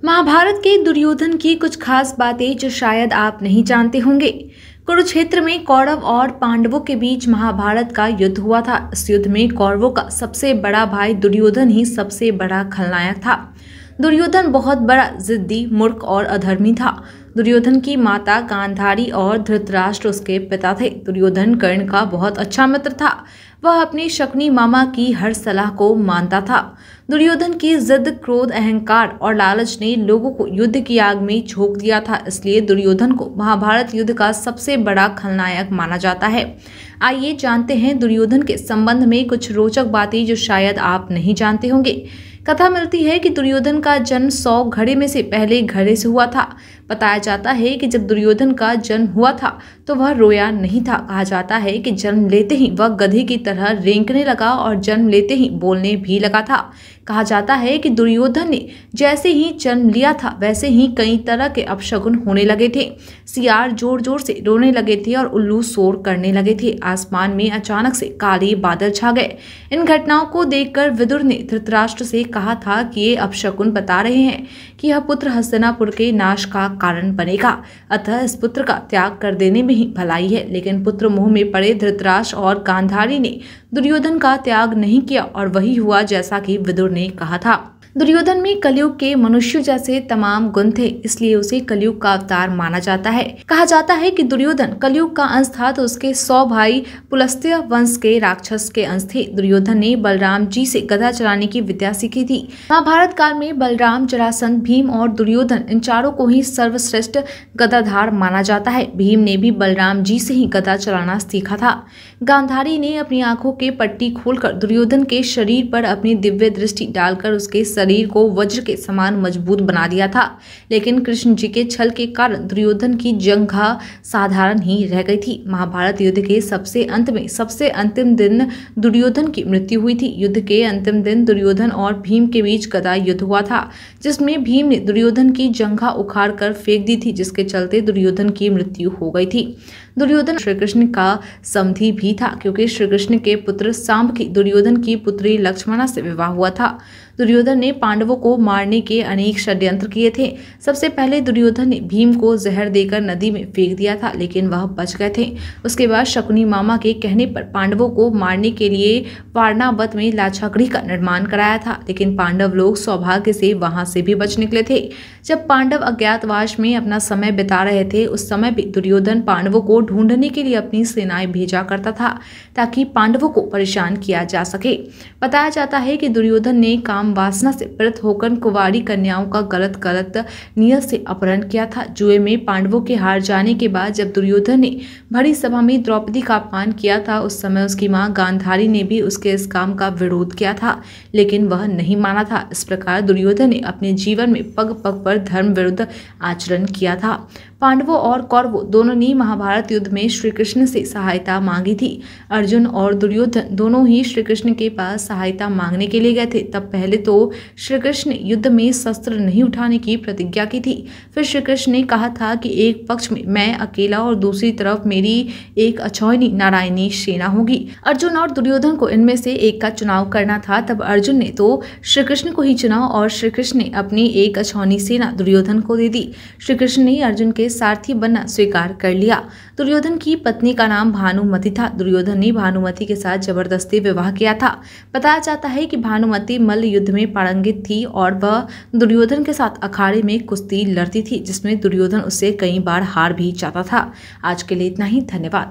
महाभारत के दुर्योधन की कुछ खास बातें जो शायद आप नहीं जानते होंगे। कुरुक्षेत्र में कौरव और पांडवों के बीच महाभारत का युद्ध हुआ था। इस युद्ध में कौरवों का सबसे बड़ा भाई दुर्योधन ही सबसे बड़ा खलनायक था। दुर्योधन बहुत बड़ा जिद्दी, मूर्ख और अधर्मी था। दुर्योधन की माता गांधारी और धृतराष्ट्र उसके पिता थे। दुर्योधन कर्ण का बहुत अच्छा मित्र था। वह अपने शकुनी मामा की हर सलाह को मानता था। दुर्योधन की जिद, क्रोध, अहंकार और लालच ने लोगों को युद्ध की आग में झोंक दिया था। इसलिए दुर्योधन को महाभारत युद्ध का सबसे बड़ा खलनायक माना जाता है। आइए जानते हैं दुर्योधन के संबंध में कुछ रोचक बातें जो शायद आप नहीं जानते होंगे। कथा मिलती है कि दुर्योधन का जन्म 100 घड़े में से पहले घड़े से हुआ था। बताया जाता है कि जब दुर्योधन का जन्म हुआ था तो वह रोया नहीं था। कहा जाता है कि जन्म लेते ही वह गधे की तरह रेंकने लगा और जन्म लेते ही बोलने भी लगा था। कहा जाता है कि दुर्योधन ने जैसे ही जन्म लिया था वैसे ही कई तरह के अपशगुन होने लगे थे। सियार जोर जोर से रोने लगे थे और उल्लू शोर करने लगे थे। आसमान में अचानक से काले बादल छा गए। इन घटनाओं को देखकर विदुर ने धृतराष्ट्र से कहा था कि ये अपशकुन बता रहे हैं कि यह पुत्र हस्तिनापुर के नाश का कारण बनेगा, अतः इस पुत्र का त्याग कर देने में ही भलाई है। लेकिन पुत्र मोह में पड़े धृतराष्ट्र और गांधारी ने दुर्योधन का त्याग नहीं किया और वही हुआ जैसा कि विदुर ने कहा था। दुर्योधन में कलयुग के मनुष्य जैसे तमाम गुण थे, इसलिए उसे कलयुग का अवतार माना जाता है। कहा जाता है कि दुर्योधन कलयुग का अंश था तो उसके 100 भाई पुलस्त्य वंश के राक्षस के अंश थे। दुर्योधन ने बलराम जी से गदा चलाने की विद्या सीखी थी। महाभारत काल में बलराम, जरासंध, भीम और दुर्योधन इन चारों को ही सर्वश्रेष्ठ गदाधार माना जाता है। भीम ने भी बलराम जी से ही गदा चलाना सीखा था। गांधारी ने अपनी आंखों के पट्टी खोलकर दुर्योधन के शरीर पर अपनी दिव्य दृष्टि डालकर उसके शरीर को वज्र के समान मजबूत बना दिया था। लेकिन कृष्ण जी के छल के कारण दुर्योधन की जंघा साधारण ही रह गई थी। महाभारत युद्ध के सबसे अंत में सबसे अंतिम दिन दुर्योधन की मृत्यु हुई थी। युद्ध के अंतिम दिन दुर्योधन और भीम के बीच गदा युद्ध हुआ था, जिसमें भीम ने दुर्योधन की जंघा उखाड़ कर फेंक दी थी, जिसके चलते दुर्योधन की मृत्यु हो गई थी। दुर्योधन श्री कृष्ण का समधी भी था, क्योंकि श्री कृष्ण के पुत्र सांब दुर्योधन की पुत्री लक्ष्मणा से विवाह हुआ था। दुर्योधन ने पांडवों को मारने के अनेक षड्यंत्र किए थे। सबसे पहले दुर्योधन ने भीम को जहर देकर नदी में फेंक दिया था, लेकिन वह बच गए थे। उसके बाद शकुनी मामा के कहने पर पांडवों को मारने के लिए वारणावत में लाक्षागृह का निर्माण कराया था, लेकिन पांडव लोग सौभाग्य से वहां से भी बच निकले थे। जब पांडव अज्ञातवास में अपना समय बिता रहे थे, उस समय भी दुर्योधन पांडवों को ढूंढने के लिए अपनी सेनाएं भेजा करता था, ताकि पांडवों को परेशान किया जा सके। बताया जाता है कि दुर्योधन ने काम वासना से प्रेरित होकर कुंवारी कन्याओं का गलत नियत से अपहरण किया था। जुए में पांडवों के हार जाने के बाद जब दुर्योधन ने भरी सभा में द्रौपदी का अपमान किया था, उस समय उसकी मां गांधारी ने भी उसके इस काम का विरोध किया था, लेकिन वह नहीं माना था। इस प्रकार दुर्योधन ने अपने जीवन में पग पग पर धर्म विरुद्ध आचरण किया था। पांडवों और कौरवों दोनों ने महाभारत युद्ध में श्री कृष्ण से सहायता मांगी थी। अर्जुन और दुर्योधन दोनों ही श्री कृष्ण के पास सहायता मांगने के लिए गए थे। तब पहले तो श्री कृष्ण ने युद्ध में शस्त्र नहीं उठाने की प्रतिज्ञा की थी। फिर श्री कृष्ण ने कहा था कि एक पक्ष में मैं अकेला और दूसरी तरफ मेरी एक अछौनी नारायणी सेना होगी। अर्जुन और दुर्योधन को इनमें से एक का चुनाव करना था। तब अर्जुन ने तो श्री कृष्ण को ही चुना और श्री कृष्ण ने अपनी एक अछौनी सेना दुर्योधन को दे दी। श्री कृष्ण ने अर्जुन के सारथी बनना स्वीकार कर लिया। दुर्योधन की पत्नी का नाम भानुमति था। दुर्योधन ने भानुमति के साथ जबरदस्ती विवाह किया था। बताया जाता है कि भानुमति मल्ल युद्ध में पारंगित थी और वह दुर्योधन के साथ अखाड़े में कुश्ती लड़ती थी, जिसमें दुर्योधन उससे कई बार हार भी जाता था। आज के लिए इतना ही, धन्यवाद।